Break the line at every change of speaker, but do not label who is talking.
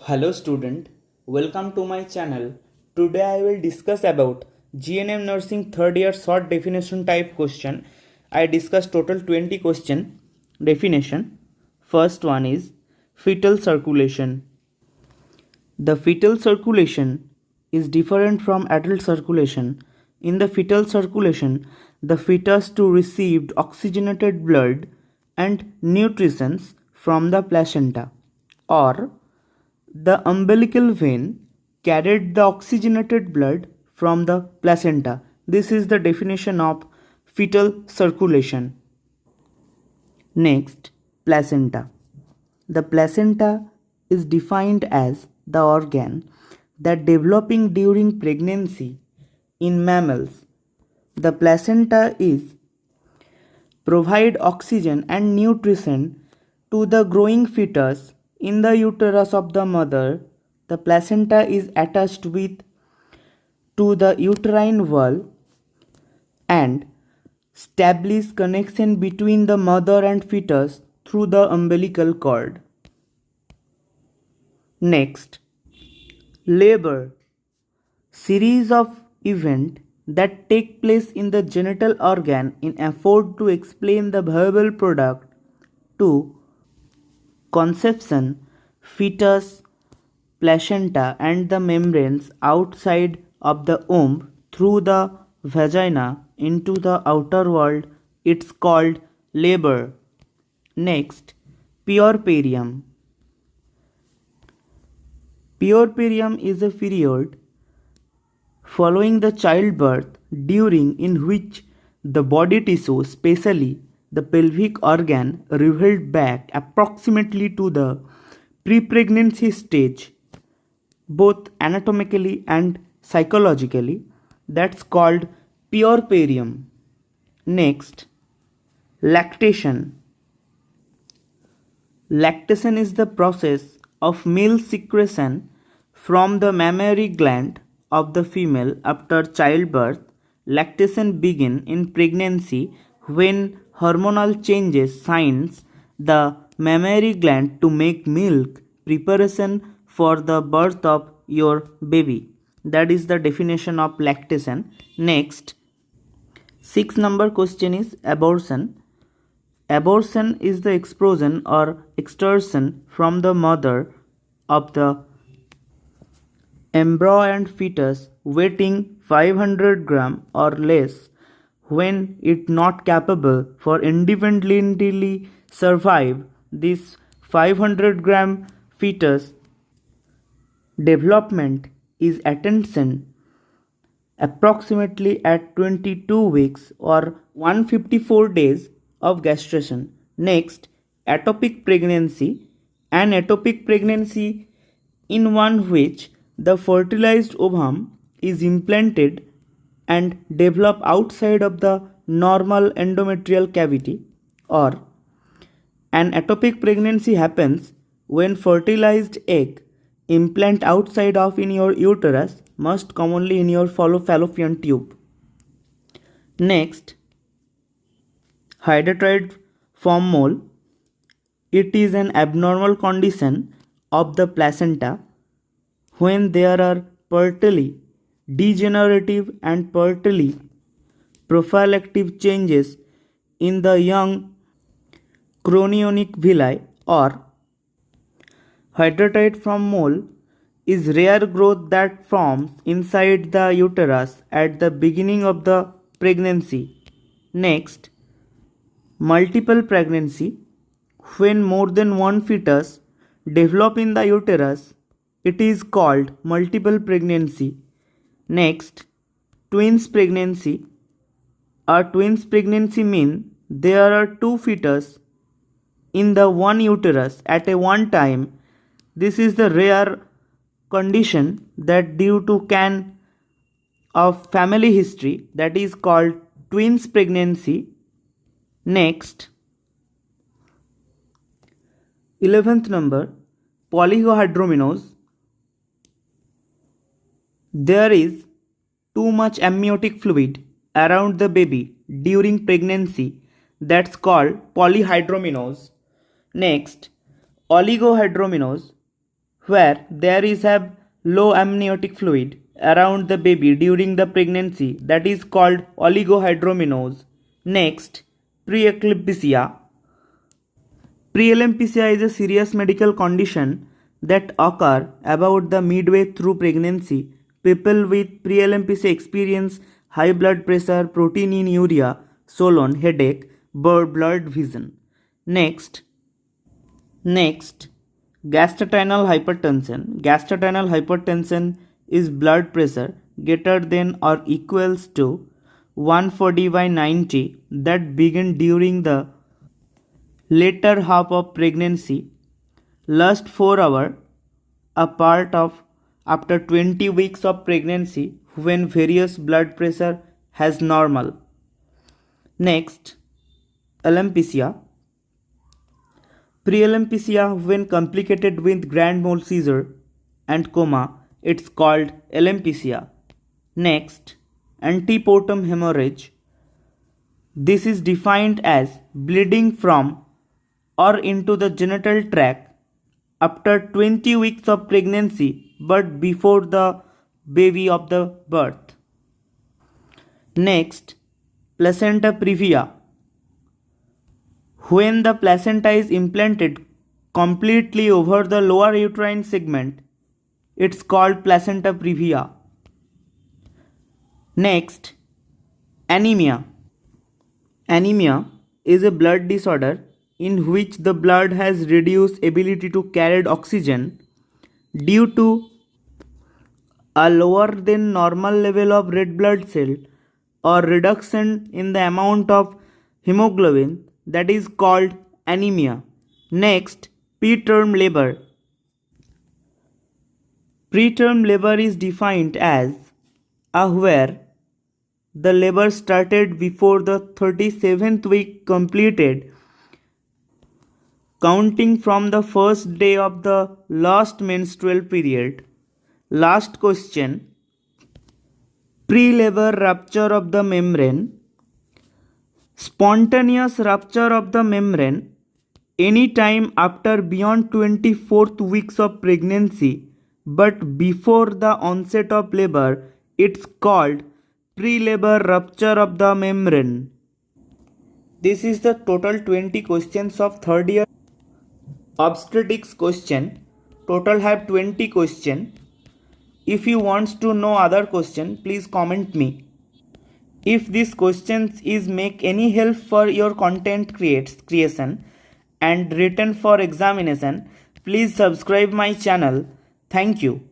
Hello student, welcome to my channel. Today I will discuss about GNM nursing third year short definition type question. I discussed total 20 question definition. First one is fetal circulation. The fetal circulation is different from adult circulation. In the fetal circulation, the fetus to received oxygenated blood and nutrients from the placenta, or the umbilical vein carried the oxygenated blood from the placenta. This is the definition of fetal circulation. Next, placenta. The placenta is defined as the organ that developing during pregnancy in mammals. The placenta is provide oxygen and nutrition to the growing fetus in the uterus of the mother. The placenta is attached with to the uterine wall and establish connection between the mother and fetus through the umbilical cord. Next, labor. Series of events that take place in the genital organ in effort to explain the viable product to conception, fetus, placenta and the membranes outside of the womb through the vagina into the outer world. It's called labor. Next, puerperium. Puerperium is a period following the childbirth during in which the body tissue, especially the pelvic organ, revealed back approximately to the pre-pregnancy stage, both anatomically and psychologically. That's called puerperium. Next, lactation. Lactation is the process of milk secretion from the mammary gland of the female after childbirth. Lactation begins in pregnancy when hormonal changes signs the mammary gland to make milk preparation for the birth of your baby. That is the definition of lactation. Next, 6 number question is abortion. Abortion is the expulsion or extortion from the mother of the embryo and fetus weighing 500 gram or less when it not capable for independently survive. This 500-gram fetus development is attention approximately at 22 weeks or 154 days of gestation. Next, ectopic pregnancy. An ectopic pregnancy in one which the fertilized ovum is implanted and develop outside of the normal endometrial cavity, or an ectopic pregnancy happens when fertilized egg implant outside of in your uterus, most commonly in your fallopian tube. Next, hydatid form mole. It is an abnormal condition of the placenta when there are partly degenerative and partly prophylactic changes in the young chorionic villi, or hydatid form mole is rare growth that forms inside the uterus at the beginning of the pregnancy. Next, multiple pregnancy. When more than one fetus develop in the uterus, it is called multiple pregnancy. Next, twins pregnancy. A twins pregnancy means there are two fetus in the one uterus at a one time. This is the rare condition that due to can of family history, that is called twins pregnancy. Next, 11th number, polyhydramnios. There is too much amniotic fluid around the baby during pregnancy. That's called polyhydramnios. Next, oligohydramnios. where there is a low amniotic fluid around the baby during the pregnancy, that is called oligohydramnios. Next, preeclampsia. Preeclampsia is a serious medical condition that occur about the midway through pregnancy. People with preeclampsia experience high blood pressure, proteinuria, swollen headache, blurred vision. Next, gastrointestinal hypertension. Gastrointestinal hypertension is blood pressure greater than or equals to 140/90 that begin during the later half of pregnancy, last 4 hours, a part of after 20 weeks of pregnancy when various blood pressure has normal. Next, alopecia. Preeclampsia, when complicated with grand mal seizure and coma, it's called alopecia. Next, antepartum hemorrhage. This is defined as bleeding from or into the genital tract after 20 weeks of pregnancy but before the baby of the birth. Next, placenta previa. When the placenta is implanted completely over the lower uterine segment, it's called placenta previa. Next, anemia. Anemia is a blood disorder in which the blood has reduced ability to carry oxygen due to a lower than normal level of red blood cell or reduction in the amount of hemoglobin, that is called anemia. Next, preterm labor. Preterm labor is defined as where the labor started before the 37th week completed, counting from the first day of the last menstrual period. Last question. Pre-labor rupture of the membrane. Spontaneous rupture of the membrane anytime after beyond 24th weeks of pregnancy but before the onset of labor, it's called pre-labor rupture of the membrane. This is the total 20 questions of third year obstetrics question. Total have 20 question. If you want to know other question, please comment me. If this questions is make any help for your content creation and written for examination, please subscribe my channel. Thank you.